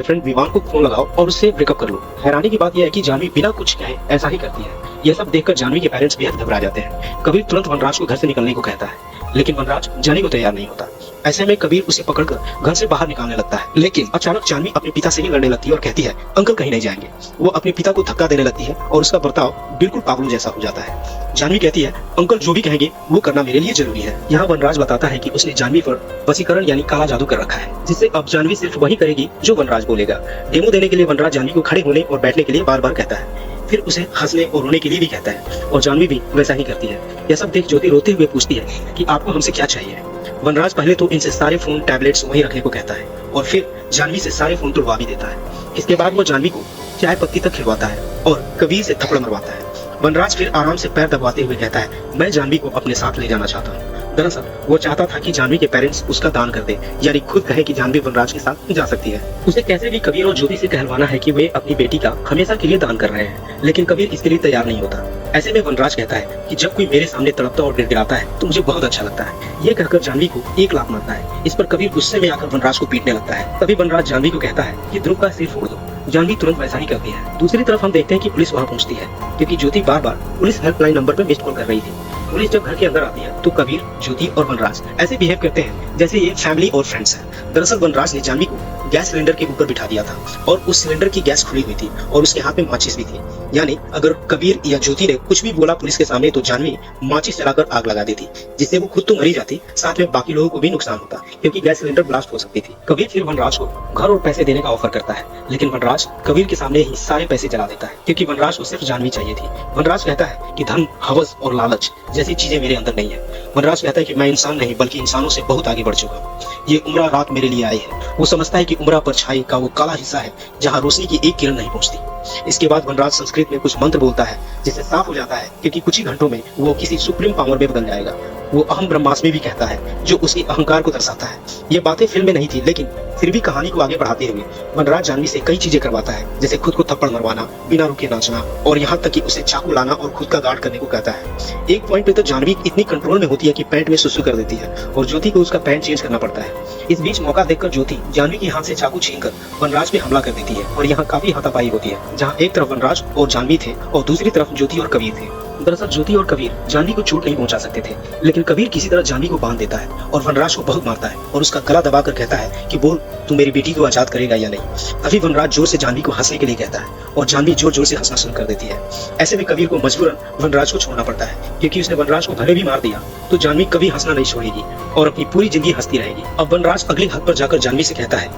Friend Vivaan को phone लगाओ और उससे ब्रेकअप कर लो। हैरानी की बात यह है कि जानवी बिना कुछ कहे ऐसा ही करती है। यह सब देखकर जानवी के पेरेंट्स बेहद घबरा जाते हैं। कबीर तुरंत वनराज को घर से निकलने को कहता है, लेकिन वनराज जाने को तैयार नहीं होता। ऐसे में कबीर उसे पकड़कर घर से बाहर निकालने लगता है, लेकिन अचानक जानवी अपने पिता से ही लड़ने लगती है और कहती है, अंकल कहीं नहीं जाएंगे। वो अपने पिता को धक्का देने लगती है और उसका बर्ताव बिल्कुल पागलों जैसा हो जाता है। जानवी कहती है, अंकल जो भी कहेंगे वो करना मेरे लिए जरूरी है। यहाँ वनराज बताता है कि उसने जानवी पर वशीकरण यानी काला जादू कर रखा है, जिससे अब जानवी सिर्फ वही करेगी जो वनराज बोलेगा। डेमो देने के लिए वनराज जानवी को खड़े होने और बैठने के लिए बार बार कहता है, फिर उसे हंसने और रोने के लिए भी कहता है, और जानवी भी वैसा ही करती है। यह सब देख ज्योति रोते हुए पूछती है कि आपको हमसे क्या चाहिए। वनराज पहले तो इनसे सारे फोन टैबलेट्स वहीं रखने को कहता है और फिर जानवी से सारे फोन तोड़वा भी देता है। इसके बाद वो जानवी को चाय पत्ती तक खिलवाता है और कबीर से थप्पड़ मरवाता है। वनराज फिर आराम से पैर दबाते हुए कहता है, मैं जानवी को अपने साथ ले जाना चाहता हूँ। दरअसल वो चाहता था कि जानवी के पेरेंट्स उसका दान कर दे, यानी खुद कहे कि जानवी वनराज के साथ जा सकती है। उसे कैसे भी कबीर और ज्योति से कहलवाना है कि वे अपनी बेटी का हमेशा के लिए दान कर रहे हैं, लेकिन कबीर इसके लिए तैयार नहीं होता। ऐसे में वनराज कहता है कि जब कोई मेरे सामने तड़पता और गिड़गिड़ाता है तो मुझे बहुत अच्छा लगता है। ये कहकर जानवी को 1 लाख मारता है। इस पर कबीर गुस्से में आकर वनराज को पीटने लगता है। तभी वनराज जानवी को कहता है कि ध्रुव का सिर फोड़ दो। जानवी तुरंत वैसा ही करती है। दूसरी तरफ हम देखते हैं कि पुलिस वहां पहुंचती है, क्योंकि ज्योति बार बार पुलिस हेल्पलाइन नंबर पर मिस्ड कॉल कर रही थी। पुलिस जब घर के अंदर आती है तो कबीर, ज्योति और वनराज ऐसे बिहेव करते हैं जैसे ये फैमिली और फ्रेंड्स हैं। दरअसल वनराज ने जानवी को गैस सिलेंडर के ऊपर बिठा दिया था और उस सिलेंडर की गैस खुली हुई थी और उसके हाथ में माचिस भी थी। यानी अगर कबीर या ज्योति ने कुछ भी बोला पुलिस के सामने तो जानवी माचिस जलाकर आग लगा देती, जिससे वो खुद तो मरी जाती, साथ में बाकी लोगों को भी नुकसान होता, क्योंकि गैस सिलेंडर ब्लास्ट हो सकती थी। कबीर फिर वनराज को घर और पैसे देने का ऑफर करता है, लेकिन वनराज कबीर के सामने ही सारे पैसे जला देता है, क्योंकि वनराज को सिर्फ जानवी चाहिए थी। वनराज कहता है कि धन, हवस और लालच जैसी चीजें मेरे अंदर नहीं है। वनराज कहता है कि मैं इंसान नहीं बल्कि इंसानों से बहुत आगे बढ़ चुका हूँ। ये उम्रा रात मेरे लिए आई है। वो समझता है कि उम्रा परछाई का वो काला हिस्सा है जहाँ रोशनी की एक किरण नहीं पहुँचती। इसके बाद वनराज संस्कृत में कुछ मंत्र बोलता है, जिससे साफ हो जाता है क्योंकि कुछ ही घंटों में वो किसी सुप्रीम पावर में बदल जाएगा। वो अहम ब्रह्मास्मि भी कहता है, जो उसकी अहंकार को दर्शाता है। ये बातें फिल्म में नहीं थी, लेकिन फिर भी कहानी को आगे बढ़ाते हुए वनराज जानवी से कई चीजें करवाता है, जैसे खुद को थप्पड़ मरवाना, बिना रुके नाचना और यहाँ तक कि उसे चाकू लाना और खुद का गार्ड करने को कहता है। एक पॉइंट पे तो जानवी इतनी कंट्रोल में होती है कि पैंट में सुसु कर देती है और ज्योति को उसका पैंट चेंज करना पड़ता है। इस बीच मौका देखकर ज्योति जानवी के हाथ से चाकू छीनकर वनराज पे हमला कर देती है और यहाँ काफी हाथापाई होती है, जहाँ एक तरफ वनराज और जानवी थे और दूसरी तरफ ज्योति और कबीर थे। दरअसल ज्योति और कबीर जानवी को चोट नहीं पहुंचा सकते थे, लेकिन कबीर किसी तरह जानवी को बांध देता है और वनराज को बहुत मारता है और उसका गला दबाकर कहता है कि बोल, तू मेरी बेटी को आजाद करेगा या नहीं। तभी वनराज जोर से जानवी को हंसने के लिए कहता है और जानवी जोर जोर से हंसना शुरू कर देती है। ऐसे में कबीर को मजबूरन वनराज को छोड़ना पड़ता है, क्योंकि उसने वनराज को भले भी मार दिया तो जानवी कभी हंसना नहीं छोड़ेगी और अपनी पूरी जिंदगी हंसती रहेगी। अब वनराज अगले हद पर जाकर जानवी से कहता है